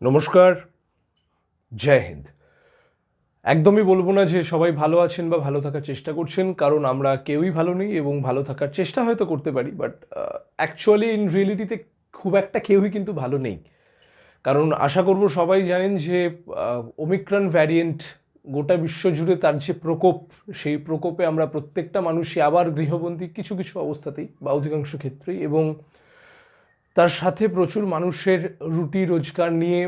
নমস্কার, জয় হিন্দ। একদমই বলবো না যে সবাই ভালো আছেন বা ভালো থাকার চেষ্টা করছেন, কারণ আমরা কেউই ভালো নেই এবং ভালো থাকার চেষ্টা হয়তো করতে পারি, বাট অ্যাকচুয়ালি ইন রিয়েলিটিতে খুব একটা কেউই কিন্তু ভালো নেই। কারণ আশা করব সবাই জানেন যে ওমিক্রন ভ্যারিয়েন্ট গোটা বিশ্বজুড়ে তার যে প্রকোপ, সেই প্রকোপে আমরা প্রত্যেকটা মানুষই আবার গৃহবন্দী কিছু কিছু অবস্থাতেই বা অধিকাংশ ক্ষেত্রেই, এবং তার সাথে প্রচুর মানুষের রুটি রোজগার নিয়ে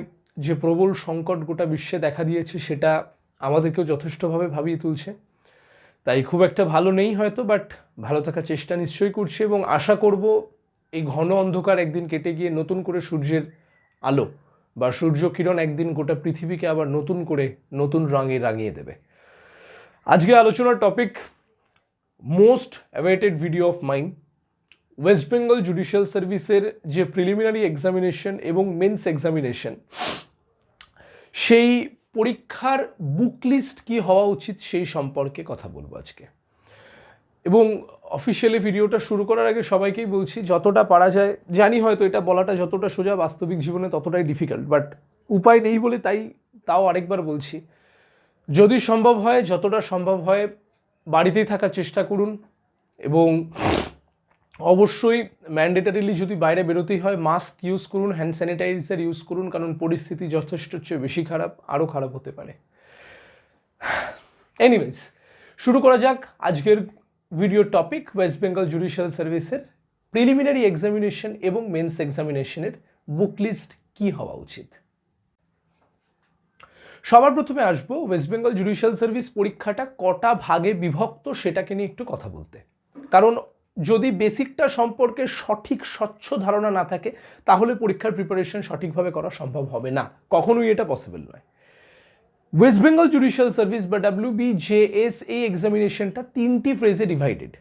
যে প্রবল সংকট গোটা বিশ্বে দেখা দিয়েছে, সেটা আমাদেরকেও যথেষ্টভাবে ভাবিয়ে তুলছে। তাই খুব একটা ভালো নেই হয়তো, বাট ভালো থাকার চেষ্টা নিশ্চয়ই করছে এবং আশা করব এই ঘন অন্ধকার একদিন কেটে গিয়ে নতুন করে সূর্যের আলো বা সূর্য কিরণ একদিন গোটা পৃথিবীকে আবার নতুন করে নতুন রঙে রাঙিয়ে দেবে। আজকে আলোচনার topic most awaited video of mine, West Bengal judicial সার্ভিসের যে প্রিলিমিনারি এক্সামিনেশন এবং মেন্স এক্সামিনেশন, সেই পরীক্ষার বুক লিস্ট কী হওয়া উচিত সেই সম্পর্কে কথা বলবো আজকে। এবং অফিসিয়ালি ভিডিওটা শুরু করার আগে সবাইকেই বলছি, যতটা পারা যায়, জানি হয়তো এটা বলাটা যতটা সোজা বাস্তবিক জীবনে ততটাই ডিফিকাল্ট, বাট উপায় নেই বলে তাও আরেকবার বলছি, যদি সম্ভব হয়, যতটা সম্ভব হয় বাড়িতেই থাকার চেষ্টা করুন এবং অবশ্যই ম্যান্ডেটারিলি যদি বাইরে বেরোতেই হয় মাস্ক ইউজ করুন, হ্যান্ড স্যানিটাইজার ইউজ করুন, কারণ পরিস্থিতি যথেষ্ট চেয়ে বেশি খারাপ, আরও খারাপ হতে পারে। এনিওয়েজ, শুরু করা যাক আজকের ভিডিওর টপিক, ওয়েস্ট বেঙ্গল জুডিশিয়াল সার্ভিসের প্রিলিমিনারি এক্সামিনেশন এবং মেন্স এক্সামিনেশনের বুক লিস্ট কী হওয়া উচিত। সবার প্রথমে আসবো ওয়েস্ট বেঙ্গল জুডিশিয়াল সার্ভিস পরীক্ষাটা কটা ভাগে বিভক্ত সেটাকে নিয়ে একটু কথা বলতে। কারণ যদি বেসিকটা সম্পর্কে সঠিক স্বচ্ছ ধারণা না থাকে, তাহলে পরীক্ষার প্রিপারেশন সঠিকভাবে করা সম্ভব হবে না, কখনোই এটা পসিবল নয়। ওয়েস্ট বেঙ্গল জুডিশিয়াল সার্ভিস বা WBJS এই এক্সামিনেশনটা তিনটি ফেজে divided: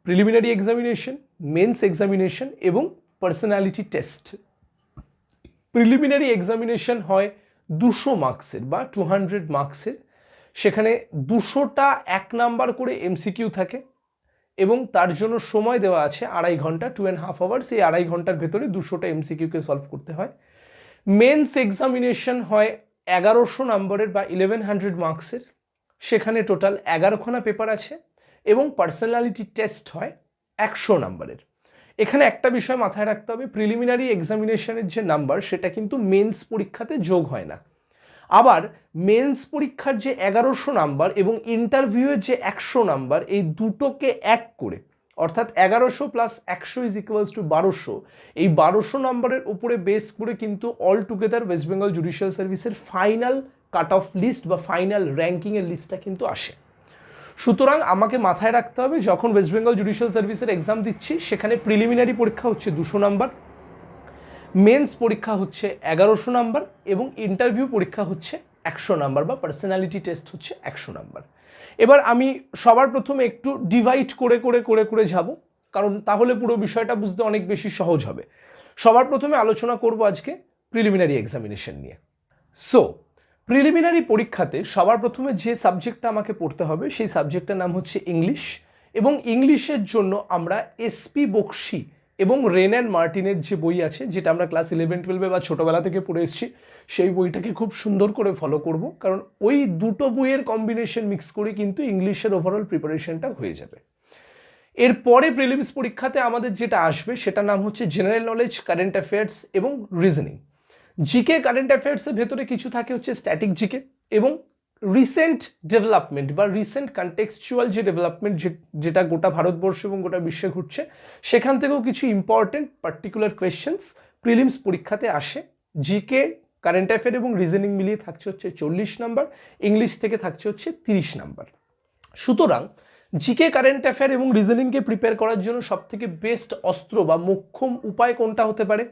preliminary examination, mains examination এবং পার্সোনালিটি টেস্ট। প্রিলিমিনারি এক্সামিনেশন হয় 200 মার্কসের বা 200 মার্কসের, সেখানে 200টা 1 নাম্বার করে MCQ থাকে এবং তার জন্য সময় দেওয়া আছে 2.5 ঘন্টা, 2.5 আওয়ার্স। এই 2.5 ঘন্টার ভেতরে 200টা MCQকে সলভ করতে হয়। মেন্স এক্সামিনেশন হয় 1100 নম্বরের বা 1100 মার্কসের, সেখানে টোটাল 11খানা পেপার আছে এবং পার্সোনালিটি টেস্ট হয় 100 নম্বরের। এখানে একটা বিষয় মাথায় রাখতে হবে, প্রিলিমিনারি এক্সামিনেশনের যে নাম্বার সেটা কিন্তু মেন্স পরীক্ষাতে যোগ হয় না। আবার মেন্স পরীক্ষার যে 1100 নাম্বার এবং ইন্টারভিউয়ের যে 100 নাম্বার, এই দুটোকে এক করে, অর্থাৎ 1100 প্লাস 100 ইজ ইকুয়ালস টু 1200, এই 1200 নাম্বারের উপরে বেস করে কিন্তু all together West Bengal judicial সার্ভিসের ফাইনাল কাট অফ লিস্ট বা ফাইনাল র্যাঙ্কিংয়ের লিস্টটা কিন্তু আসে। সুতরাং আমাকে মাথায় রাখতে হবে, যখন ওয়েস্ট বেঙ্গল জুডিশিয়াল সার্ভিসের এক্সাম দিচ্ছি সেখানে প্রিলিমিনারি পরীক্ষা হচ্ছে 200 নাম্বার, মেন্স পরীক্ষা হচ্ছে 1100 নাম্বার এবং ইন্টারভিউ পরীক্ষা হচ্ছে 100 নাম্বার বা পার্সোনালিটি টেস্ট হচ্ছে 100 নাম্বার। এবার আমি সবার প্রথমে একটু ডিভাইড করে করে করে করে যাব, কারণ তাহলে পুরো বিষয়টা বুঝতে অনেক বেশি সহজ হবে। সবার প্রথমে আলোচনা করব আজকে প্রিলিমিনারি এক্সামিনেশন নিয়ে। সো প্রিলিমিনারি পরীক্ষাতে সবার প্রথমে যে সাবজেক্টটা আমাকে পড়তে হবে সেই সাবজেক্টটার নাম হচ্ছে ইংলিশ, এবং ইংলিশের জন্য আমরা SP বক্সি এবং রেন অ্যান্ড মার্টিনের যে বই আছে, যেটা আমরা ক্লাস 11-12 বা ছোটোবেলা থেকে পড়ে এসেছি, সেই বইটাকে খুব সুন্দর করে ফলো করব, কারণ ওই দুটো বইয়ের কম্বিনেশন মিক্স করে কিন্তু ইংলিশের ওভারঅল প্রিপারেশনটা হয়ে যাবে। এরপরে প্রিলিমস পরীক্ষাতে আমাদের যেটা আসবে সেটার নাম হচ্ছে জেনারেল নলেজ, কারেন্ট অ্যাফেয়ার্স এবং রিজনিং। জিকে কারেন্ট অ্যাফেয়ার্সের ভেতরে কিছু থাকে হচ্ছে স্ট্যাটিক জিকে এবং রিসেন্ট ডেভেলপমেন্ট বা রিসেন্ট কনটেক্সচুয়াল যে ডেভেলপমেন্ট যেটা গোটা ভারতবর্ষ এবং গোটা বিশ্বে ঘটছে, সেখান থেকেও কিছু ইম্পর্টেন্ট পার্টিকুলার কোয়েশ্চেন্স প্রিলিমস পরীক্ষাতে আসে। জিকে, কারেন্ট অ্যাফেয়ার এবং রিজনিং মিলিয়ে থাকছে হচ্ছে 40 নাম্বার, ইংলিশ থেকে থাকছে হচ্ছে 30 নাম্বার। সুতরাং জিকে, কারেন্ট অ্যাফেয়ার এবং রিজনিংকে প্রিপেয়ার করার জন্য সবথেকে বেস্ট অস্ত্র বা মোক্ষম উপায় কোনটা হতে পারে?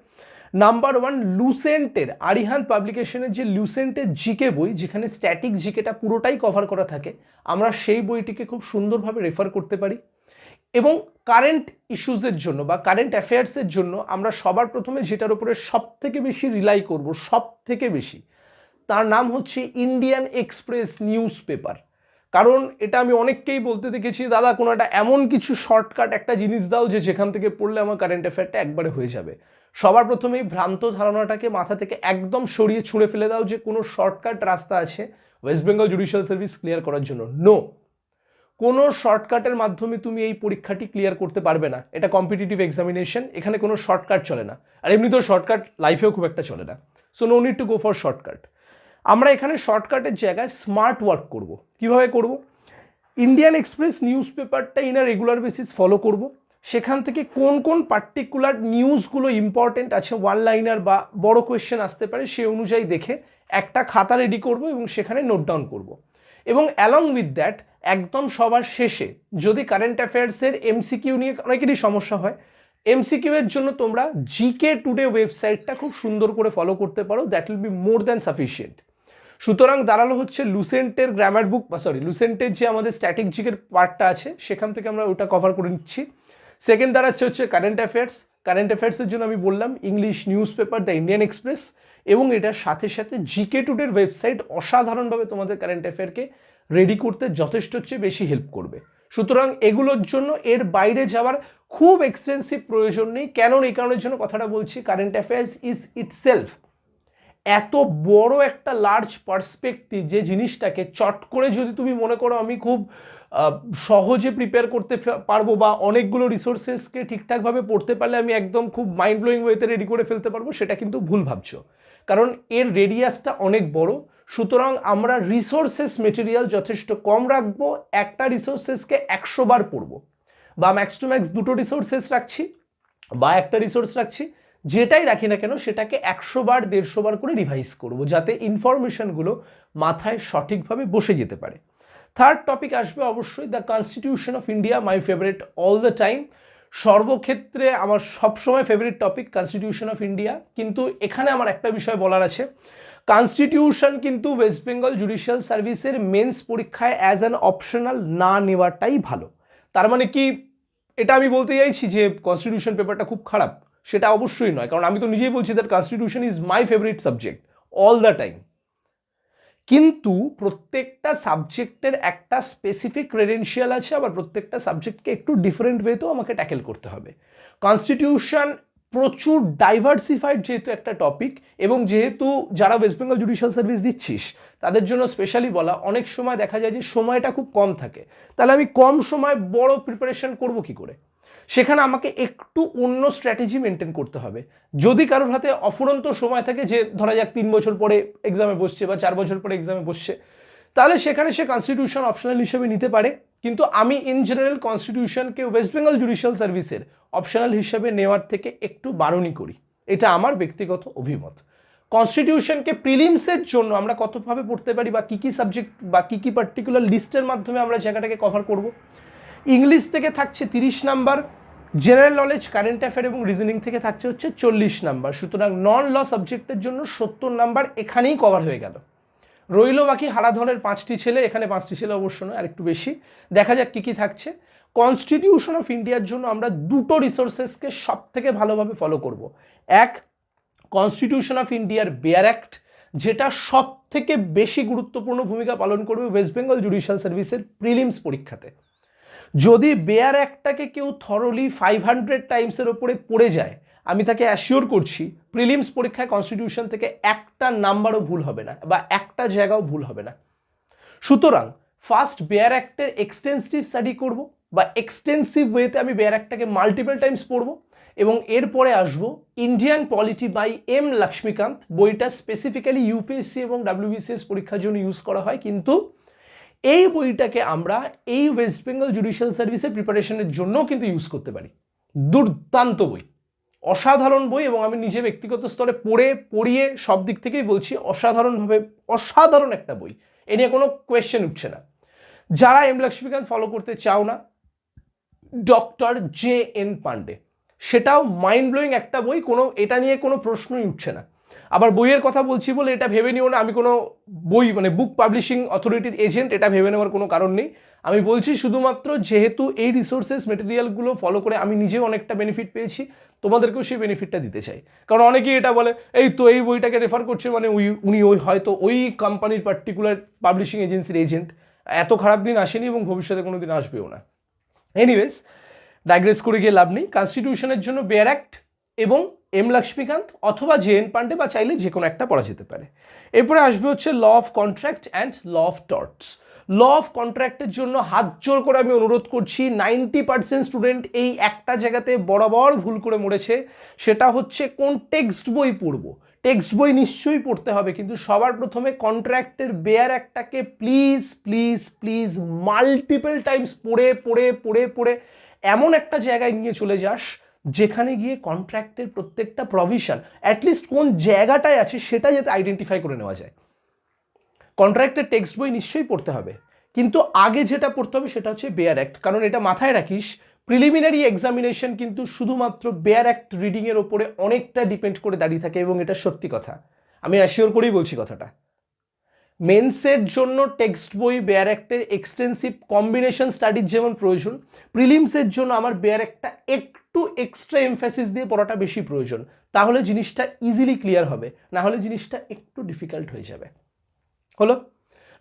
নাম্বার 1, লুসেন্টের, আরিহান পাবলিকেশনের যে লুসেন্টের জিকে বই, যেখানে স্ট্যাটিক জিকেটা পুরোটাই কভার করা থাকে, আমরা সেই বইটিকে খুব সুন্দরভাবে রেফার করতে পারি। এবং কারেন্ট ইস্যুজের জন্য বা কারেন্ট অ্যাফেয়ার্সের জন্য আমরা সবার প্রথমে যেটার উপরে সব থেকে বেশি রিলাই করব, সব থেকে বেশি, তার নাম হচ্ছে ইন্ডিয়ান এক্সপ্রেস নিউজ পেপার। কারণ এটা আমি অনেককেই বলতে দেখেছি, দাদা কোনো একটা এমন কিছু শর্টকাট একটা জিনিস দাও যে যেখান থেকে পড়লে আমার কারেন্ট অ্যাফেয়ারটা একবারে হয়ে যাবে। সবার প্রথমেই ভ্রান্ত ধারণাটাকে মাথা থেকে একদম সরিয়ে ছুঁড়ে ফেলে দাও যে কোনো শর্টকাট রাস্তা আছে West Bengal judicial service clear করার জন্য। নো, কোনো শর্টকাটের মাধ্যমে তুমি এই পরীক্ষাটি ক্লিয়ার করতে পারবে না। এটা কম্পিটিটিভ এক্সামিনেশন, এখানে কোনো শর্টকাট চলে না, আর এমনিতেও শর্টকাট লাইফেও খুব একটা চলে না। So no need to go for shortcut. আমরা এখানে শর্টকাটের জায়গায় স্মার্ট ওয়ার্ক করব। কিভাবে করব? ইন্ডিয়ান এক্সপ্রেস নিউজ পেপারটা in a regular basis follow করব। সেখান থেকে কোন কোন পার্টিকুলার নিউজগুলো ইম্পর্টেন্ট আছে, ওয়ান লাইনার বা বড় কোয়েশ্চেন আসতে পারে, সেই অনুযায়ী দেখে একটা খাতা রেডি করব এবং সেখানে নোট ডাউন করব। এবং অ্যালং উইথ দ্যাট একদম সবার শেষে যদি কারেন্ট অ্যাফেয়ার্সের এমসিকিউ নিয়ে অনেকেরই সমস্যা হয়, এমসিকিউ এর জন্য তোমরা জিকে টুডে ওয়েবসাইটটা খুব সুন্দর করে ফলো করতে পারো, that will be more than sufficient. সুতরাং দাঁড়ালো হচ্ছে লুসেন্টের গ্রামার বুক বা লুসেন্টের যে আমাদের স্ট্যাটিক জিকের পার্টটা আছে সেখান থেকে আমরা ওটা কভার করে নিচ্ছি। সেকেন্ড দাঁড়াচ্ছে হচ্ছে কারেন্ট অ্যাফেয়ার্স। কারেন্ট অ্যাফেয়ার্সের জন্য আমি বললাম English news paper the Indian express, এবং এটার সাথে সাথে জিকে টুডের ওয়েবসাইট অসাধারণভাবে তোমাদের কারেন্ট অ্যাফেয়ারকে রেডি করতে যথেষ্ট হচ্ছে বেশি হেল্প করবে। সুতরাং এগুলোর জন্য এর বাইরে যাওয়ার খুব এক্সটেন্সিভ প্রয়োজন নেই। কেন এই কারণের জন্য কথাটা বলছি, কারেন্ট অ্যাফেয়ার্স ইজ ইটসেলফ এত বড় একটা লার্জ পার্সপেক্টিভ যে জিনিসটাকে চট করে যদি তুমি মনে করো আমি খুব সহজে প্রিপেয়ার করতে পারবো বা অনেকগুলো রিসোর্সেসকে ঠিকঠাকভাবে পড়তে পারলে আমি একদম খুব মাইন্ড ব্লোয়িং ওয়েতে রেডি করে ফেলতে পারবো, সেটা কিন্তু ভুল ভাবছো। কারণ এর রেডিয়াসটা অনেক বড়। সুতরাং আমরা রিসোর্সেস মেটেরিয়াল যথেষ্ট কম রাখবো, একটা রিসোর্সেসকে 100 বার পড়বো, বা ম্যাক্স টু ম্যাক্স দুটো রিসোর্সেস রাখছি বা একটা রিসোর্স রাখছি, যেটাই রাখি না কেন সেটাকে 100 বার 150 বার করে রিভাইজ করব, যাতে ইনফরমেশনগুলো মাথায় সঠিকভাবে বসে যেতে পারে। থার্ড টপিক আসবে অবশ্যই the constitution of India, my favourite all the time. সর্বক্ষেত্রে আমার সবসময় favourite topic constitution of India. কিন্তু এখানে আমার একটা বিষয় বলার আছে, কনস্টিটিউশন কিন্তু ওয়েস্ট বেঙ্গল জুডিশিয়াল সার্ভিসের মেন্স পরীক্ষায় অ্যাজ অ্যান অপশনাল না নেওয়াটাই ভালো। তার মানে কি এটা আমি বলতে চাইছি যে কনস্টিটিউশন পেপারটা খুব খারাপ? সেটা অবশ্যই নয়, কারণ আমি তো নিজেই বলছি that constitution is my favourite subject all the time. কিন্তু প্রত্যেকটা সাবজেক্টের একটা স্পেসিফিক ক্রেডেনশিয়াল আছে, আবার প্রত্যেকটা সাবজেক্টকে একটু ডিফারেন্ট ওয়েতেও আমাকে ট্যাকেল করতে হবে। কনস্টিটিউশন প্রচুর ডাইভার্সিফাইড যেহেতু একটা টপিক, এবং যেহেতু যারা ওয়েস্ট বেঙ্গল জুডিশিয়াল সার্ভিস দিচ্ছিস তাদের জন্য স্পেশালি বলা, অনেক সময় দেখা যায় যে সময়টা খুব কম থাকে, তাহলে আমি কম সময় বড় প্রিপারেশন করব কি করে? সেখানে আমাকে একটু অন্য স্ট্র্যাটেজি মেনটেন করতে হবে। যদি কারোর হাতে অফুরন্ত সময় থাকে, যে ধরা যাক 3 বছর পরে এক্সামে বসছে বা 4 বছর পরে এক্সামে বসছে, তাহলে সেখানে সে কনস্টিটিউশন অপশনাল হিসেবে নিতে পারে। কিন্তু আমি ইন জেনারেল কনস্টিটিউশনকে ওয়েস্ট বেঙ্গল জুডিশিয়াল সার্ভিসের অপশনাল হিসেবে নেওয়ার থেকে একটু বারণই করি। এটা আমার ব্যক্তিগত অভিমত। কনস্টিটিউশনকে প্রিলিমসের জন্য আমরা কতভাবে পড়তে পারি বা কী কী সাবজেক্ট বা কী কী পার্টিকুলার লিস্টের মাধ্যমে আমরা জায়গাটাকে কভার করব। ইংলিশ থেকে থাকছে 30 number, general knowledge, current affair এবং রিজনিং থেকে থাকছে হচ্ছে 40 নাম্বার। সুতরাং নন ল সাবজেক্টের জন্য 70 নাম্বার এখানেই কভার হয়ে গেল। রইল বাকি হারাধনের 5টি ছেলে, এখানে 5টি ছেলে অবশ্য নয়, আর একটু বেশি। দেখা যাক কী কী থাকছে। কনস্টিটিউশন অফ ইন্ডিয়ার জন্য আমরা দুটো রিসোর্সেসকে সব থেকে ভালোভাবে ফলো করব। এক, কনস্টিটিউশন অফ ইন্ডিয়ার বেয়ার অ্যাক্ট, যেটা সব থেকে বেশি গুরুত্বপূর্ণ ভূমিকা পালন করবে ওয়েস্ট বেঙ্গল জুডিশিয়াল সার্ভিসের প্রিলিমস পরীক্ষাতে। যদি বেয়ার অ্যাক্টটাকে কেউ থরলি 500 টাইমসের ওপরে পড়ে যায়, আমি তাকে অ্যাসিওর করছি প্রিলিমস পরীক্ষায় কনস্টিটিউশন থেকে একটা নাম্বারও ভুল হবে না বা একটা জায়গাও ভুল হবে না। সুতরাং ফার্স্ট বেয়ার অ্যাক্টের এক্সটেন্সিভ স্টাডি করব, বা এক্সটেন্সিভ ওয়েতে আমি বেয়ার অ্যাক্টটাকে মাল্টিপল টাইমস পড়ব, এবং এরপরে আসবো Indian polity by M Laxmikanth. বইটা স্পেসিফিক্যালি ইউপিএসসি এবং ডাব্লিউবিসিএস পরীক্ষার জন্য ইউজ করা হয়, কিন্তু এই বইটাকে আমরা এই ওয়েস্ট বেঙ্গল জুডিশিয়াল সার্ভিসের প্রিপারেশনের জন্যও কিন্তু ইউজ করতে পারি। দুর্দান্ত বই, অসাধারণ বই, এবং আমি নিজে ব্যক্তিগত স্তরে পড়িয়ে সব দিক থেকেই বলছি অসাধারণ একটা বই। এ নিয়ে কোনো কোয়েশ্চেন উঠছে না। যারা এম লক্ষ্মীকান্ত ফলো করতে চাও না, ডক্টর JN পান্ডে, সেটাও মাইন্ড ব্লোয়িং একটা বই, এটা নিয়ে কোনো প্রশ্নই উঠছে না। আবার বইয়ের কথা বলছি বলে এটা ভেবে নিও না আমি কোনো বই বুক পাবলিশিং অথরিটির এজেন্ট, এটা ভেবে নেওয়ার কোনো কারণ নেই। আমি বলছি শুধুমাত্র যেহেতু এই রিসোর্সেস মেটেরিয়ালগুলো ফলো করে আমি নিজেও অনেকটা বেনিফিট পেয়েছি, তোমাদেরকেও সেই বেনিফিটটা দিতে চাই। কারণ অনেকেই এটা বলে এই তো এই বইটাকে রেফার করছে উনি হয়তো ওই কোম্পানির পার্টিকুলার পাবলিশিং এজেন্সির এজেন্ট। এত খারাপ দিন আসেনি এবং ভবিষ্যতে কোনো দিন আসবেও না। এনিওয়েজ, ডাইগ্রেস করে গিয়ে লাভ নেই। কনস্টিটিউশনের জন্য বেয়ার অ্যাক্ট এবং এম লক্ষ্মীকান্ত অথবা জে এন পান্ডে, বা চাইলে যে কোনো একটা পড়া যেতে পারে। এরপরে আসবে হচ্ছে law of contract and law of torts. Law of কন্ট্রাক্টের জন্য হাত জোর করে আমি অনুরোধ করছি, 90% স্টুডেন্ট এই একটা জায়গাতে বরাবর ভুল করে মরেছে, সেটা হচ্ছে কোন টেক্সট বই পড়বো। টেক্সট বই নিশ্চয়ই পড়তে হবে, কিন্তু সবার প্রথমে কন্ট্রাক্টের বেয়ার একটাকে please please please multiple Times পড়ে পড়ে পড়ে পড়ে এমন একটা জায়গায় নিয়ে চলে যাস যেখানে গিয়ে কন্ট্রাক্টের প্রত্যেকটা প্রভিশন অ্যাটলিস্ট কোন জায়গাটায় আছে সেটা যাতে আইডেন্টিফাই করে নেওয়া যায়। কন্ট্রাক্টের টেক্সট বই নিশ্চয়ই পড়তে হবে, কিন্তু আগে যেটা পড়তে হবে সেটা হচ্ছে বেয়ার অ্যাক্ট। কারণ এটা মাথায় রাখিস, প্রিলিমিনারি এক্সামিনেশন কিন্তু শুধুমাত্র বেয়ার অ্যাক্ট রিডিংয়ের ওপরে অনেকটা ডিপেন্ড করে দাঁড়িয়ে থাকে, এবং এটা সত্যি কথা, আমি অ্যাসিওর করেই বলছি কথাটা। মেন্সের জন্য টেক্সট বই বেয়ার অ্যাক্টের এক্সটেন্সিভ কম্বিনেশন স্টাডির যেমন প্রয়োজন, প্রিলিমসের জন্য আমার বেয়ার অ্যাক্টটা একটু এক্সট্রা এমফ্যাসিস দিয়ে পড়াটা বেশি প্রয়োজন। তাহলে জিনিসটা ইজিলি ক্লিয়ার হবে, না হলে জিনিসটা একটু ডিফিকাল্ট হয়ে যাবে। হলো।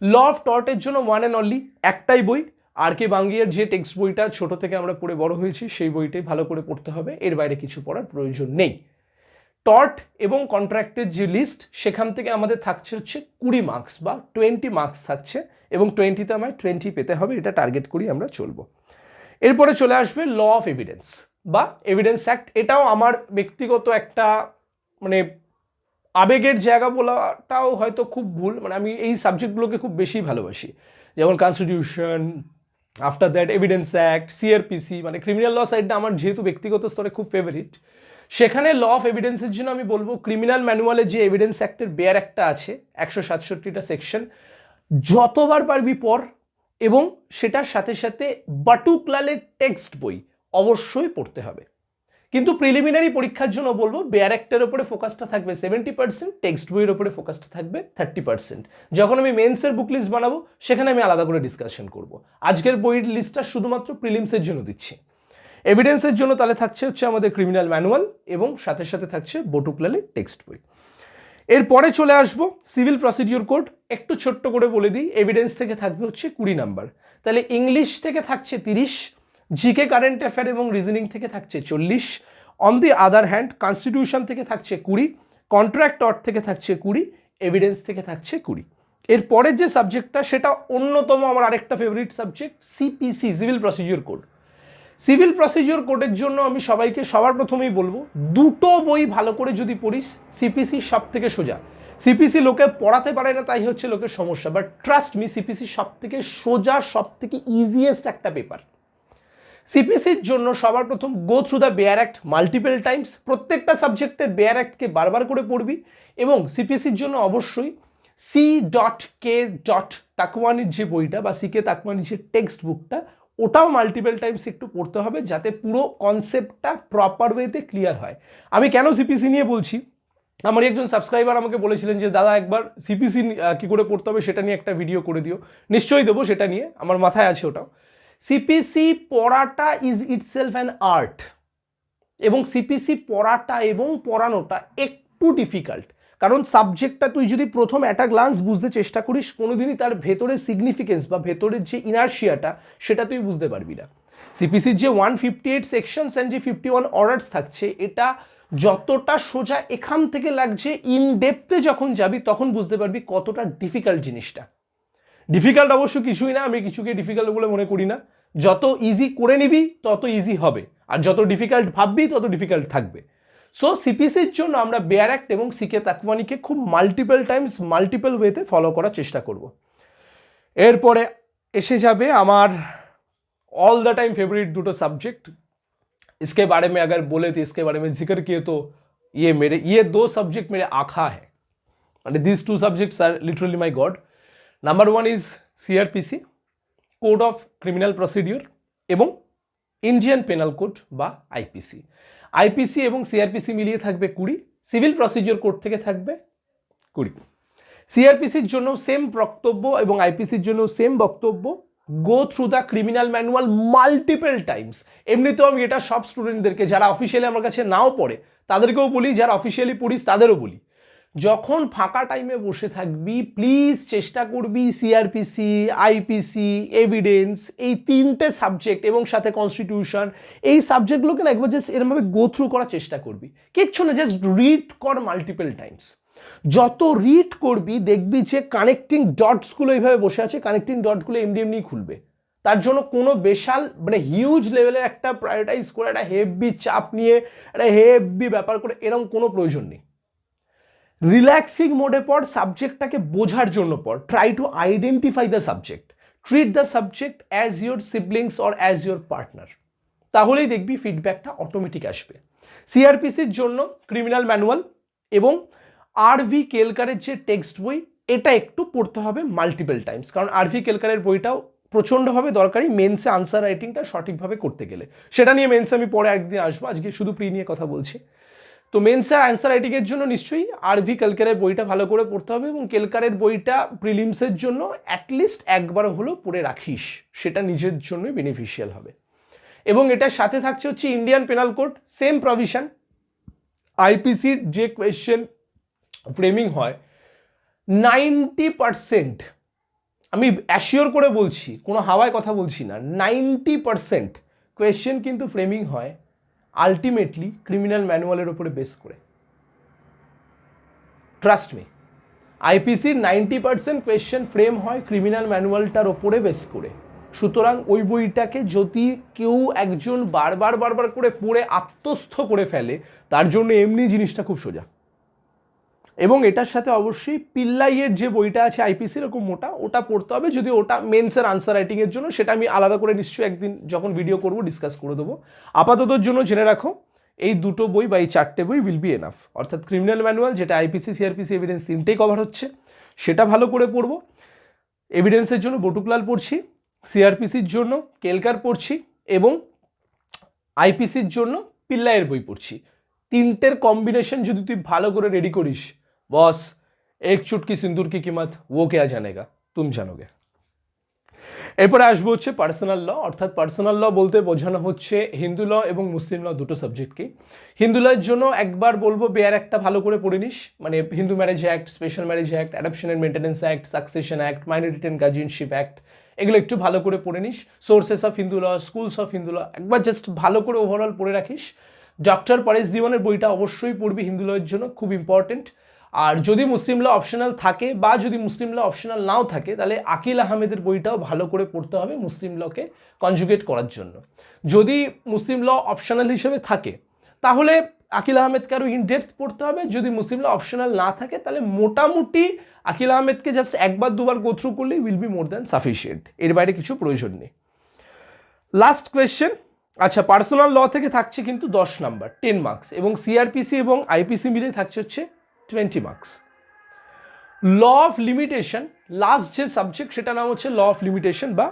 ল অফ টর্টের জন্য ওয়ান অ্যান্ড অনলি একটাই বই, আর কে বাঙ্গিয়ার যে টেক্সট বইটা ছোট থেকে আমরা পড়ে বড় হয়েছি সেই বইটাই ভালো করে পড়তে হবে, এর বাইরে কিছু পড়ার প্রয়োজন নেই। টর্ট এবং কন্ট্রাক্টের যে লিস্ট, সেখান থেকে আমাদের থাকছে হচ্ছে 20 মার্কস বা 20 মার্কস থাকছে, এবং 20তে আমায় 20 পেতে হবে, এটা টার্গেট করি আমরা চলবো। এরপরে চলে আসবে ল অফ এভিডেন্স বা এভিডেন্স অ্যাক্ট। এটাও আমার ব্যক্তিগত একটা মানে আবেগের জায়গা বলাটাও হয়তো খুব ভুল, মানে আমি এই সাবজেক্টগুলোকে খুব বেশি ভালোবাসি, যেমন constitution, after that evidence act, CrPC, মানে ক্রিমিনাল ল সাইডটা আমার যেহেতু ব্যক্তিগত স্তরে খুব ফেভারিট। সেখানে ল অফ এভিডেন্সের জন্য আমি বলবো ক্রিমিনাল ম্যানুয়ালে যে এভিডেন্স অ্যাক্টের বেয়ার একটা আছে 167টা সেকশন, যতবার পারবি পড়, এবং সেটার সাথে সাথে বাটুকলালের টেক্সট বই অবশ্যই পড়তে হবে। কিন্তু প্রিলিমিনারি পরীক্ষার জন্য বলবো বেয়ার অ্যাক্টের ওপরে ফোকাসটা থাকবে 70%, টেক্সট বইয়ের ওপরে ফোকাসটা থাকবে 30%। যখন আমি মেন্সের বুক লিস্ট বানাবো সেখানে আমি আলাদা করে ডিসকাশন করব। আজকের বইয়ের লিস্টটা শুধুমাত্র প্রিলিমসের জন্য দিচ্ছি। এভিডেন্সের জন্য তাহলে থাকছে হচ্ছে আমাদের ক্রিমিনাল ম্যানুয়াল, এবং সাথে সাথে থাকছে বটুকলালের টেক্সট বই। এরপরে চলে আসবো সিভিল প্রসিডিওর কোড। একটু ছোট্ট করে বলে দিই, এভিডেন্স থেকে থাকবে হচ্ছে 20 নাম্বার, তাহলে ইংলিশ থেকে থাকছে 30, জিকে কারেন্ট অ্যাফেয়ার এবং রিজনিং থেকে থাকছে 40, on the other hand constitution থেকে থাকছে 20, কন্ট্রাক্ট টর্ট থেকে থাকছে 20, এভিডেন্স থেকে থাকছে 20। এরপরের যে সাবজেক্টটা সেটা অন্যতম আমার আরেকটা favourite subject, CPC, civil procedure code. Civil procedure কোডের জন্য আমি সবাইকে সবার প্রথমেই বলবো, দুটো বই ভালো করে যদি পড়িস, সিপিসি সব থেকে সোজা। সিপিসি লোকে পড়াতে পারে না, তাই হচ্ছে লোকের সমস্যা, বাট ট্রাস্ট মি, সিপিসি সব থেকে সোজা, সব থেকে ইজিয়েস্ট একটা পেপার। সিপিসির জন্য সবার প্রথম go through the bare act multiple times, প্রত্যেকটা সাবজেক্টের বেয়ার অ্যাক্টকে বারবার করে পড়বি, এবং সিপিসির জন্য অবশ্যই C.K. তাকওয়ানির যে বইটা বা সিকে তাকওয়ানির যে টেক্সট বুকটা, ওটাও মাল্টিপল টাইমস একটু পড়তে হবে, যাতে পুরো কনসেপ্টটা প্রপার ওয়েতে ক্লিয়ার হয়। আমি কেন সিপিসি নিয়ে বলছি, আমার একজন সাবস্ক্রাইবার আমাকে বলেছিলেন যে দাদা একবার সিপিসি কী করে পড়তে হবে সেটা নিয়ে একটা ভিডিও করে দিও। নিশ্চয়ই দেবো, সেটা নিয়ে আমার মাথায় আছে ওটাও। সিপিসি পড়াটা ইজ ইটসেলফ অ্যান আর্ট, এবং সিপিসি পড়াটা এবং পড়ানোটা একটু ডিফিকাল্ট, কারণ সাবজেক্টটা তুই যদি প্রথম অ্যাট আ গ্লান্স বুঝতে চেষ্টা করিস, কোনোদিনই তার ভেতরের সিগনিফিকেন্স বা ভেতরের যে ইনার্শিয়াটা সেটা তুই বুঝতে পারবি না। সিপিসির যে 158 সেকশনস অ্যান্ড যে 51 অর্ডার্স থাকছে, এটা যতটা সোজা এখান থেকে লাগছে, ইন ডেপথে যখন যাবি তখন বুঝতে পারবি কতটা ডিফিকাল্ট জিনিসটা। ডিফিকাল্ট অবশ্য কিছুই না, আমি কিছুকে ডিফিকাল্ট বলে মনে করি না। যত ইজি করে নিবি তত ইজি হবে, আর যত ডিফিকাল্ট ভাববি তত ডিফিকাল্ট থাকবে। সো সিপিসির জন্য আমরা বেয়ার অ্যাক্ট এবং সিকে তাকওয়ানিকে খুব মাল্টিপল টাইমস মাল্টিপল ওয়েতে ফলো করার চেষ্টা করব। এরপরে এসে যাবে আমার ऑल द टाइम फेवरेट दुटो सब्जेक्ट। इसके बारे में अगर बोले तो इसके बारे में जिक्र किए तो ये दो सब्जेक्ट मेरे आँखा है, मतलब these two subjects are literally my God. Number 1 is CRPC, code of criminal procedure, एवं इंडियन पेनल कोड बा IPC এবং CRPC মিলিয়ে থাকবে 20, সিভিল প্রসিডিওর কোড থেকে থাকবে 20। সিআরপিসির জন্য সেম বক্তব্য এবং আইপিসির জন্য সেম বক্তব্য, গো through the criminal manual multiple Times. এমনিতেও আমি এটা সব স্টুডেন্টদেরকে, যারা অফিসিয়ালি আমার কাছে নাও পড়ে তাদেরকেও বলি, যারা অফিসিয়ালি পড়িস তাদেরও বলি, যখন ফাঁকা টাইমে বসে থাকবি প্লিজ চেষ্টা করবি সিআরপিসি, আইপিসি, এভিডেন্স, এই 3টে সাবজেক্ট এবং সাথে কনস্টিটিউশন, এই সাবজেক্টগুলোকে না একবার জাস্ট এরমভাবে গো থ্রু করার চেষ্টা করবি। কিচ্ছু না, জাস্ট রিড কর মাল্টিপল টাইমস। যত রিড করবি দেখবি যে কানেক্টিং ডটসগুলো এইভাবে বসে আছে, কানেক্টিং ডটগুলো এমনি এমনি খুলবে। তার জন্য কোনো বিশাল মানে হিউজ লেভেলের একটা প্রায়োরিটাইজ করে একটা হেভি চাপ নিয়ে একটা হেভি ব্যাপার করে এরকম কোনো প্রয়োজন নেই। রিল্যাক্সিং মোডে পড়, সাবজেক্টটাকে বোঝার জন্য পড়। Try to identify the subject, treat the subject as your siblings or as your partner. তাহলেই দেখবি ফিডব্যাকটা অটোমেটিক আসবে। সিআরপিসির জন্য ক্রিমিনাল ম্যানুয়াল এবং আরভি কেলকারের যে টেক্সট বই, এটা একটু পড়তে হবে মাল্টিপল টাইমস, কারণ আরভি কেলকারের বইটাও প্রচণ্ডভাবে দরকারি মেন্সে আনসার রাইটিংটা সঠিকভাবে করতে গেলে। সেটা নিয়ে মেন্সে আমি পরে একদিন আসবো, আজকে শুধু প্রি নিয়ে কথা বলছি। তো মেন্সের আনসার রাইটিংয়ের জন্য নিশ্চয়ই আরভি কেলকারের বইটা ভালো করে পড়তে হবে, এবং কেলকারের বইটা প্রিলিমসের জন্য অ্যাটলিস্ট একবার হলেও পড়ে রাখিস, সেটা নিজের জন্যই বেনিফিশিয়াল হবে। এবং এটার সাথে থাকছে হচ্ছে Indian penal code, same provision. আইপিসির যে কোয়েশ্চেন ফ্রেমিং হয় 90%, আমি অ্যাসিওর করে বলছি, কোনো হাওয়ায় কথা বলছি না, 90% কোয়েশ্চেন কিন্তু ফ্রেমিং হয় আলটিমেটলি ক্রিমিনাল ম্যানুয়ালের ওপরে বেস করে। ট্রাস্ট মি, আইপিসির 90% কোয়েশ্চেন ফ্রেম হয় ক্রিমিনাল ম্যানুয়ালটার ওপরে বেস করে। সুতরাং ওই বইটাকে যদি কেউ একজন বারবার করে পড়ে আত্মস্থ করে ফেলে, তার জন্য এমনি জিনিসটা খুব সোজা। এবং এটার সাথে অবশ্যই পিল্লাইয়ের যে বইটা আছে আইপিসির এরকম মোটা, ওটা পড়তে হবে। যদি ওটা মেন্সের আনসার রাইটিংয়ের জন্য, সেটা আমি আলাদা করে নিশ্চয়ই একদিন যখন ভিডিও করব ডিসকাস করে দেবো। আপাততর জন্য জেনে রাখো এই দুটো বই বা এই 4টে বই উইল বি এনাফ। অর্থাৎ ক্রিমিনাল ম্যানুয়াল, যেটা আইপিসি, সিআরপিসি, এভিডেন্স 3টেই কভার হচ্ছে, সেটা ভালো করে পড়বো। এভিডেন্সের জন্য বটুকলাল পড়ছি, সিআরপিসির জন্য কেলকার পড়ছি, এবং আইপিসির জন্য পিল্লাইয়ের বই পড়ছি। 3টের কম্বিনেশন যদি তুই ভালো করে রেডি করিস, বস এক চুটকি সিন্দুর কি কিমত ও কে জানেগা, তুমি জানোগে। এরপরে আসবো হচ্ছে পার্সোনাল ল। অর্থাৎ পার্সোনাল ল বলতে বোঝানো হচ্ছে হিন্দু ল এবং মুসলিম ল দুটো সাবজেক্টকেই। হিন্দু লয়ের জন্য একবার বলবো বেয়ার একটা ভালো করে পড়ে নিস, মানে Hindu marriage act, special marriage act, adoption and maintenance act, succession act, minority and guardianship act, এগুলো একটু ভালো করে পড়ে নিস। Sources of Hindu law, schools of Hindu law একবার জাস্ট ভালো করে ওভারঅল পড়ে রাখিস। ডক্টর পরেশ দিওয়ানের বইটা অবশ্যই পড়বি হিন্দু লয়ের জন্য, খুব ইম্পর্টেন্ট। আর যদি মুসলিম ল অপশনাল থাকে বা যদি মুসলিম ল অপশনাল নাও থাকে, তাহলে আকিল আহমেদের বইটাও ভালো করে পড়তে হবে মুসলিম লকে কনজুগেট করার জন্য। যদি মুসলিম ল অপশনাল হিসেবে থাকে তাহলে আকিল আহমেদকে আরও ইনডেপথ পড়তে হবে। যদি মুসলিম ল অপশনাল না থাকে তাহলে মোটামুটি আকিল আহমেদকে জাস্ট একবার দুবার গো থ্রু করলেই will be more than sufficient, এর বাইরে কিছু প্রয়োজন নেই। লাস্ট কোয়েশ্চেন, আচ্ছা পার্সোনাল ল থেকে থাকছে কিন্তু 10 নাম্বার, 10 মার্কস, এবং সিআরপিসি এবং আইপিসি মিলে থাকছে হচ্ছে 20 marks. Law of limitation last যে সাবজেক্ট, সেটা নাম হচ্ছে ল অফ লিমিটেশন বা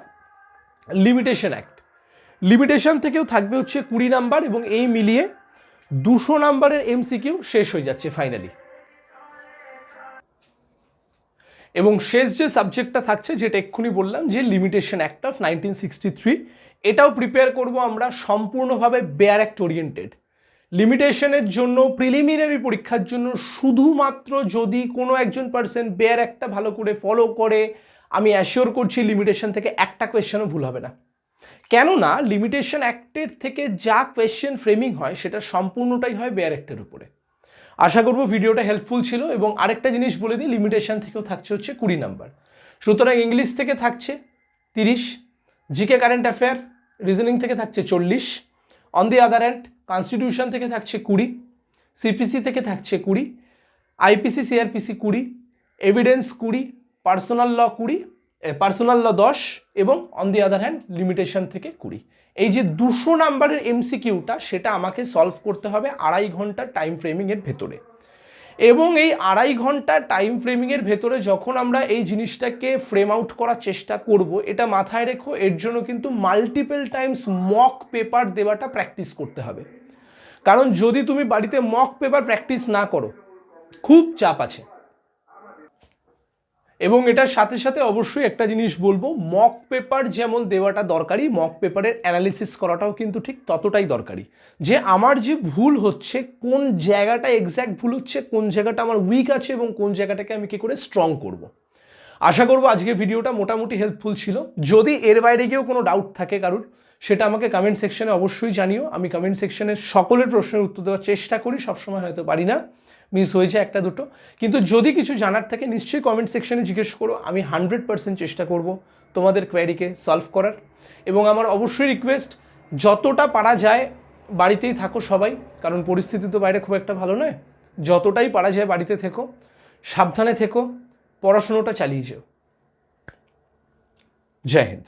লিমিটেশন অ্যাক্ট। লিমিটেশন থেকেও থাকবে হচ্ছে 20 নাম্বার, এবং এই মিলিয়ে 200 নাম্বারের এমসিকিউ শেষ হয়ে যাচ্ছে ফাইনালি। এবং শেষ যে সাবজেক্টটা থাকছে, যেটা এক্ষুনি বললাম যে লিমিটেশন অ্যাক্ট অফ 1963, এটাও প্রিপেয়ার করব আমরা সম্পূর্ণভাবে বেয়ার অ্যাক্ট ওরিয়েন্টেড। লিমিটেশনের জন্য প্রিলিমিনারি পরীক্ষার জন্য শুধুমাত্র যদি কোনো একজন পার্সন বেয়ার অ্যাক্টটা ভালো করে ফলো করে, আমি অ্যাসিওর করছি লিমিটেশন থেকে একটা কোয়েশ্চেনও ভুল হবে না। কেননা লিমিটেশন অ্যাক্টের থেকে যা কোয়েশ্চেন ফ্রেমিং হয় সেটা সম্পূর্ণটাই হয় বেয়ার অ্যাক্টের উপরে। আশা করব ভিডিওটা হেল্পফুল ছিল। এবং আরেকটা জিনিস বলে দিই, লিমিটেশন থেকেও থাকছে হচ্ছে 20 নাম্বার। সুতরাং ইংলিশ থেকে থাকছে 30, জিকে কারেন্ট অ্যাফেয়ার রিজনিং থেকে থাকছে 40, on the other hand constitution থেকে থাকছে 20, সিপিসি থেকে থাকছে 20, আইপিসি সিআরপিসি 20, এভিডেন্স 20, পার্সোনাল ল 20, পার্সোনাল ল 10, এবং on the other hand limitation থেকে 20। এই যে 200 নাম্বারের এমসিকিউটা, সেটা আমাকে সলভ করতে হবে 2.5 ঘন্টা টাইম ফ্রেমিংয়ের ভেতরে। এবং এই 2.5 ঘন্টা টাইম ফ্রেমিংয়ের ভেতরে যখন আমরা এই জিনিসটাকে ফ্রেম আউট করার চেষ্টা করব, এটা মাথায় রেখো, এর জন্য কিন্তু মাল্টিপল টাইমস মক পেপার দেওয়াটা প্র্যাকটিস করতে হবে। কারণ যদি তুমি বাড়িতে মক পেপার প্র্যাকটিস না করো, খুব চাপ আছে। এবং এটার সাথে সাথে অবশ্যই একটা জিনিস বলবো, মক পেপার যেমন দেওয়াটা দরকারি, মক পেপারের অ্যানালিসিস করাটাও কিন্তু ঠিক ততটাই দরকারি, যে আমার যে ভুল হচ্ছে কোন জায়গাটা এক্স্যাক্ট ভুল হচ্ছে, কোন জায়গাটা আমার উইক আছে এবং কোন জায়গাটাকে আমি কি করে স্ট্রং করব। আশা করবো আজকে ভিডিওটা মোটামুটি হেল্পফুল ছিল। যদি এর বাইরে গিয়েও কোনো ডাউট থাকে কারুর, সেটা আমাকে কমেন্ট সেকশনে অবশ্যই জানিও। আমি কমেন্ট সেকশনে সকলের প্রশ্নের উত্তর দেওয়ার চেষ্টা করি, সবসময় হয়তো পারি না, মিস হয়েছে একটা দুটো, কিন্তু যদি কিছু জানার থাকে নিশ্চয়ই কমেন্ট সেকশনে জিজ্ঞেস করো। আমি 100% চেষ্টা করব তোমাদের কোয়েরিকে সলভ করার। এবং আমার অবশ্যই রিকোয়েস্ট, যতটা পারা যায় বাড়িতেই থাকো সবাই, কারণ পরিস্থিতি তো বাইরে খুব একটা ভালো নয়। যতটাই পারা যায় বাড়িতে থেকো, সাবধানে থেকো, পড়াশুনোটা চালিয়ে যেও। জয় হিন্দ।